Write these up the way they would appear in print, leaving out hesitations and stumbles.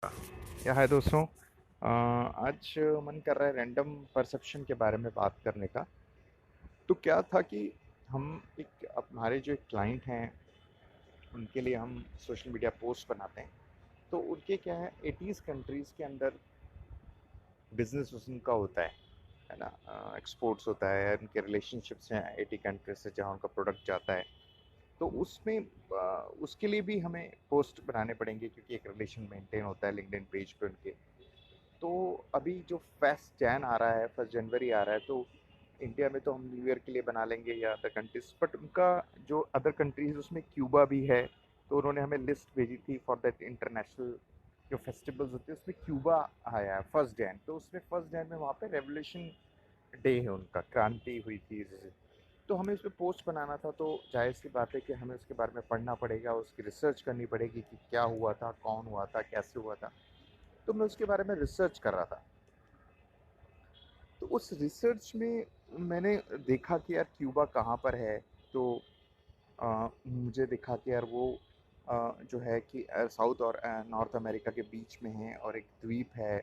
या हाय दोस्तों। आज मन कर रहा है रैंडम परसेप्शन के बारे में बात करने का। तो क्या था कि हम एक हमारे जो एक क्लाइंट हैं उनके लिए हम सोशल मीडिया पोस्ट बनाते हैं। तो उनके क्या है 80s कंट्रीज़ के अंदर बिजनेस उनका होता है ना। एक्सपोर्ट्स होता है, उनके रिलेशनशिप्स हैं 80 कंट्रीज से जहाँ उनका प्रोडक्ट जाता है। तो उसमें उसके लिए भी हमें पोस्ट बनाने पड़ेंगे क्योंकि एक रिलेशन मेंटेन होता है लिंक्डइन पेज पे उनके। तो अभी जो फर्स्ट जैन आ रहा है, फर्स्ट जनवरी आ रहा है, तो इंडिया में तो हम न्यू ईयर के लिए बना लेंगे या अदर कंट्रीज, बट उनका जो अदर कंट्रीज उसमें क्यूबा भी है। तो उन्होंने हमें लिस्ट भेजी थी फॉर दैट इंटरनेशनल जो फेस्टिवल्स होते हैं, उसमें क्यूबा आया है फर्स्ट जैन। तो उसमें फर्स्ट जैन में वहाँ पे रेवोल्यूशन डे है, उनका क्रांति हुई थी। तो हमें उस पर पोस्ट बनाना था, तो जाहिर सी बात है कि हमें उसके बारे में पढ़ना पड़ेगा, उसकी रिसर्च करनी पड़ेगी कि क्या हुआ था, कौन हुआ था, कैसे हुआ था। तो मैं उसके बारे में रिसर्च कर रहा था। तो उस रिसर्च में मैंने देखा कि यार क्यूबा कहाँ पर है। तो मुझे दिखा कि यार वो जो है कि साउथ और नॉर्थ अमेरिका के बीच में है, और एक द्वीप है,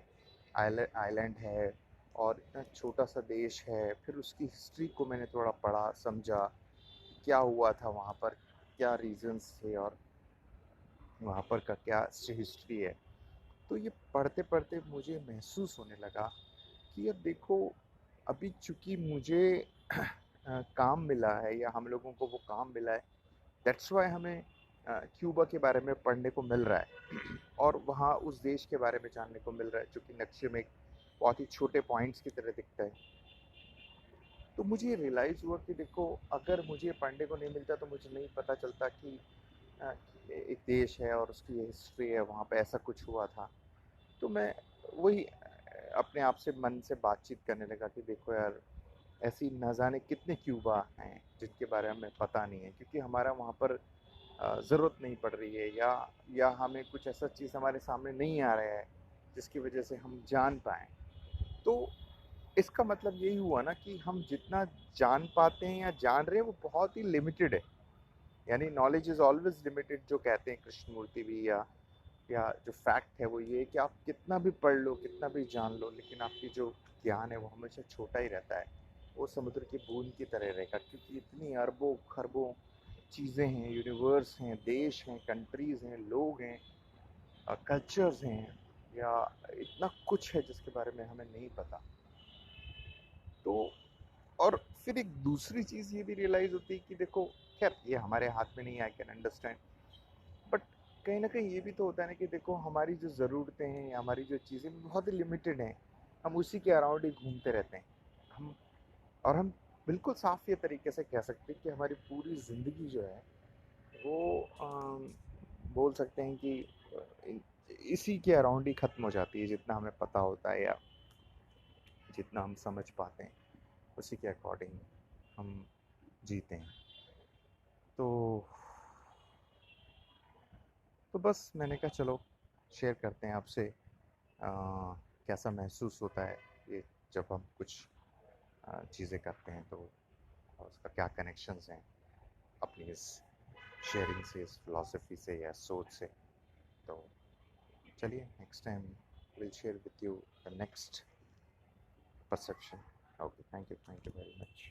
आइलैंड है, और इतना छोटा सा देश है। फिर उसकी हिस्ट्री को मैंने थोड़ा पढ़ा, समझा क्या हुआ था वहाँ पर, क्या रीजंस थे, और वहाँ पर का क्या हिस्ट्री है। तो ये पढ़ते पढ़ते मुझे महसूस होने लगा कि अब देखो, अभी चूंकि मुझे काम मिला है या हम लोगों को वो काम मिला है, दैट्स वाई हमें क्यूबा के बारे में पढ़ने को मिल रहा है और वहाँ उस देश के बारे में जानने को मिल रहा है जो कि नक्शे में एक बहुत ही छोटे पॉइंट्स की तरह दिखता है। तो मुझे ये रियलाइज़ हुआ कि देखो, अगर मुझे पढ़ने को नहीं मिलता तो मुझे नहीं पता चलता कि अ, एक देश है और उसकी ये हिस्ट्री है, वहाँ पे ऐसा कुछ हुआ था। तो मैं वही अपने आप से मन से बातचीत करने लगा कि देखो यार, ऐसी न जाने कितने क्यूबा हैं जिनके बारे में हमें पता नहीं है, क्योंकि हमारा वहाँ पर ज़रूरत नहीं पड़ रही है, या हमें कुछ ऐसा चीज़ हमारे सामने नहीं आ रहा है जिसकी वजह से हम जान पाएँ। तो इसका मतलब यही हुआ ना कि हम जितना जान पाते हैं या जान रहे हैं वो बहुत ही लिमिटेड है। यानी नॉलेज इज़ ऑलवेज़ लिमिटेड, जो कहते हैं कृष्णमूर्ति भी। या जो फैक्ट है वो ये है कि आप कितना भी पढ़ लो, कितना भी जान लो, लेकिन आपकी जो ज्ञान है वो हमेशा छोटा ही रहता है। वो समुद्र की बूंद की तरह रहेगा, क्योंकि इतनी अरबों खरबों चीज़ें हैं, यूनिवर्स हैं, देश हैं, कंट्रीज़ हैं, लोग हैं, कल्चर्स हैं, या इतना कुछ है जिसके बारे में हमें नहीं पता। तो और फिर एक दूसरी चीज़ ये भी रियलाइज़ होती है कि देखो, खैर ये हमारे हाथ में नहीं, आई कैन अंडरस्टैंड, बट कहीं न कहीं ये भी तो होता है ना कि देखो, हमारी जो ज़रूरतें हैं या हमारी जो चीज़ें बहुत ही लिमिटेड हैं। हम उसी के अराउंड ही घूमते रहते हैं। हम और हम बिल्कुल साफ़ ये तरीके से कह सकते हैं कि हमारी पूरी ज़िंदगी जो है वो बोल सकते हैं कि इन इसी के अराउंड ही ख़त्म हो जाती है, जितना हमें पता होता है या जितना हम समझ पाते हैं, उसी के अकॉर्डिंग हम जीते हैं। तो बस मैंने कहा चलो शेयर करते हैं आपसे कैसा महसूस होता है ये जब हम कुछ चीज़ें करते हैं, तो उसका क्या कनेक्शंस हैं अपनी इस शेयरिंग से, इस फिलॉसफी से या सोच से। तो चलिए, next time will share with you the next perception. Okay, thank you very much.